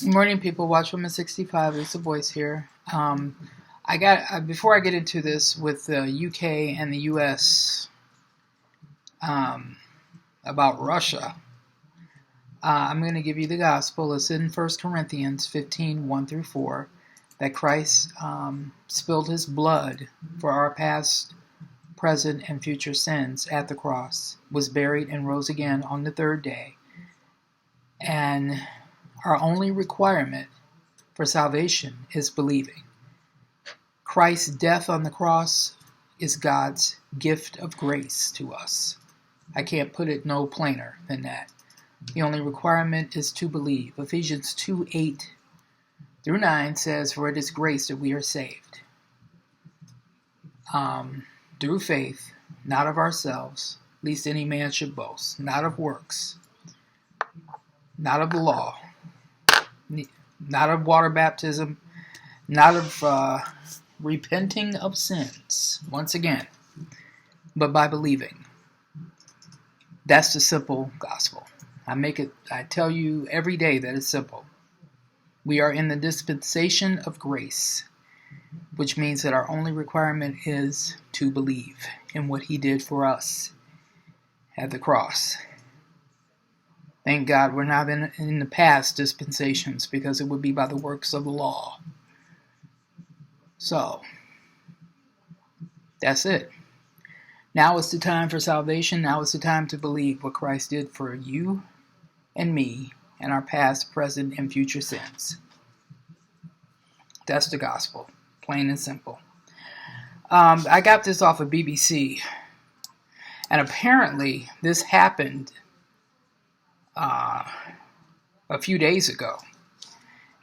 Good morning, people. Watchwoman 65. Lisa Boyce here. I got before I get into this with the UK and the US um, about Russia. I'm going to give you the gospel. It's in 1 Corinthians 15, 1 through 4, that Christ spilled his blood for our past, present, and future sins at the cross, was buried, and rose again on the third day. And our only requirement for salvation is believing. Christ's death on the cross is God's gift of grace to us. I can't put it no plainer than that. The only requirement is to believe. Ephesians 2, 8 through 9 says, "For it is grace that we are saved, through faith, not of ourselves, lest any man should boast, not of works, not of the law, not of water baptism, not of repenting of sins," once again, but by believing. That's the simple gospel. I tell you every day that it's simple. We are in the dispensation of grace, which means that our only requirement is to believe in what he did for us at the cross. Thank God we're not in the past dispensations, because it would be by the works of the law. So, that's it. Now is the time for salvation. Now is the time to believe what Christ did for you and me and our past, present, and future sins. That's the gospel, plain and simple. I got this off of BBC, and apparently this happened a few days ago.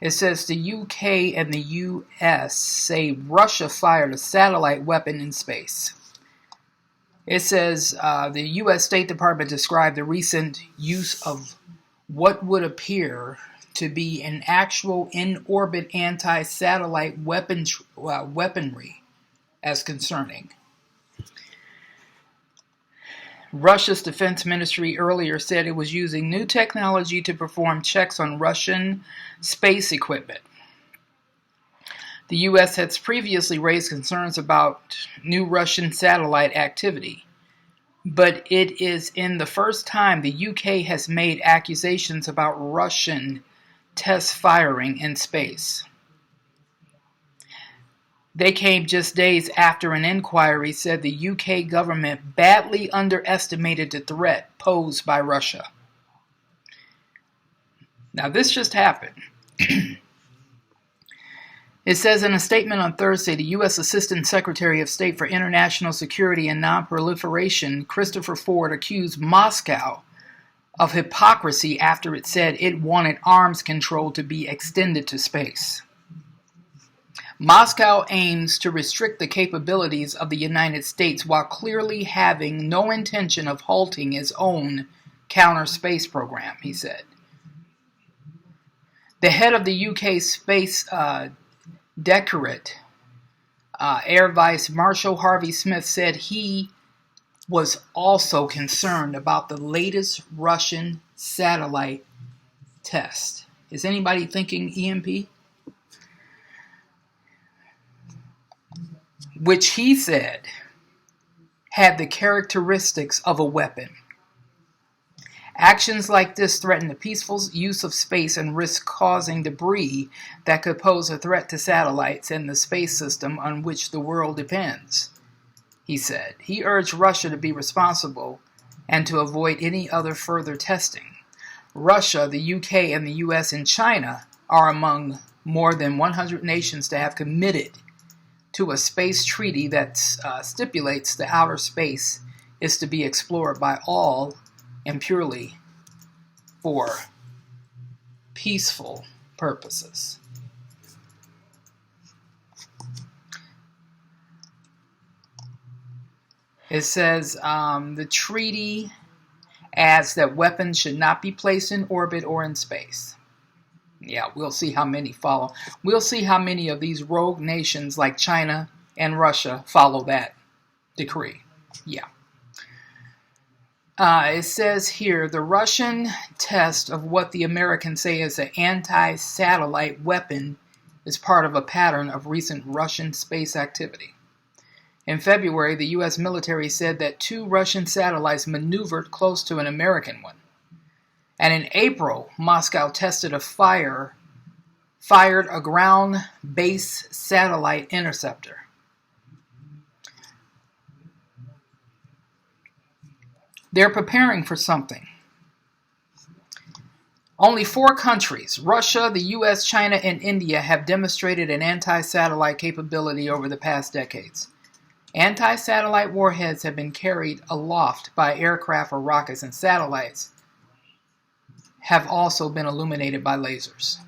It says the UK and the US say Russia fired a satellite weapon in space. It says the US State Department described the recent use of what would appear to be an actual in-orbit anti-satellite weaponry as concerning. Russia's defense ministry earlier said it was using new technology to perform checks on Russian space equipment. The U.S. has previously raised concerns about new Russian satellite activity, but it is in the first time the UK has made accusations about Russian test firing in space. They came just days after an inquiry said the UK government badly underestimated the threat posed by Russia. Now, this just happened. It says in a statement on Thursday, the U.S. Assistant Secretary of State for International Security and Non-Proliferation, Christopher Ford, accused Moscow of hypocrisy after it said it wanted arms control to be extended to space. Moscow aims to restrict the capabilities of the United States while clearly having no intention of halting its own counter-space program, he said. The head of the UK Space Directorate, Air Vice Marshal Harvey Smith, said he was also concerned about the latest Russian satellite test. Is anybody thinking EMP? Which he said had the characteristics of a weapon. Actions like this threaten the peaceful use of space and risk causing debris that could pose a threat to satellites and the space system on which the world depends, he said. He urged Russia to be responsible and to avoid any other further testing. Russia, the UK, and the US and China are among more than 100 nations to have committed to a space treaty that stipulates the outer space is to be explored by all and purely for peaceful purposes. It says the treaty adds that weapons should not be placed in orbit or in space. Yeah, we'll see how many follow. We'll see how many of these rogue nations like China and Russia follow that decree. Yeah. It says here, the Russian test of what the Americans say is an anti-satellite weapon is part of a pattern of recent Russian space activity. In February, the U.S. military said that 2 Russian satellites maneuvered close to an American one. And in April, Moscow tested fired a ground-based satellite interceptor. They're preparing for something. Only 4 countries, Russia, the U.S., China, and India, have demonstrated an anti-satellite capability over the past decades. Anti-satellite warheads have been carried aloft by aircraft or rockets, and satellites have also been illuminated by lasers.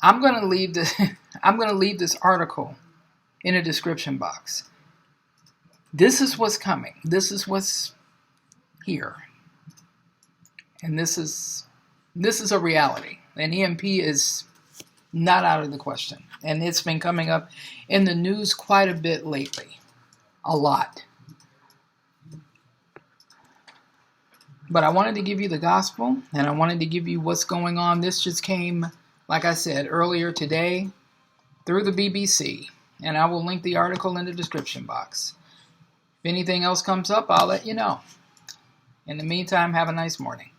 I'm going to leave this article in a description box. This is what's coming. This is what's here. And this is a reality. And EMP is not out of the question. And it's been coming up in the news quite a bit lately. A lot. But I wanted to give you the gospel, and I wanted to give you what's going on. This just came, like I said, earlier today through the BBC. And I will link the article in the description box. If anything else comes up, I'll let you know. In the meantime, have a nice morning.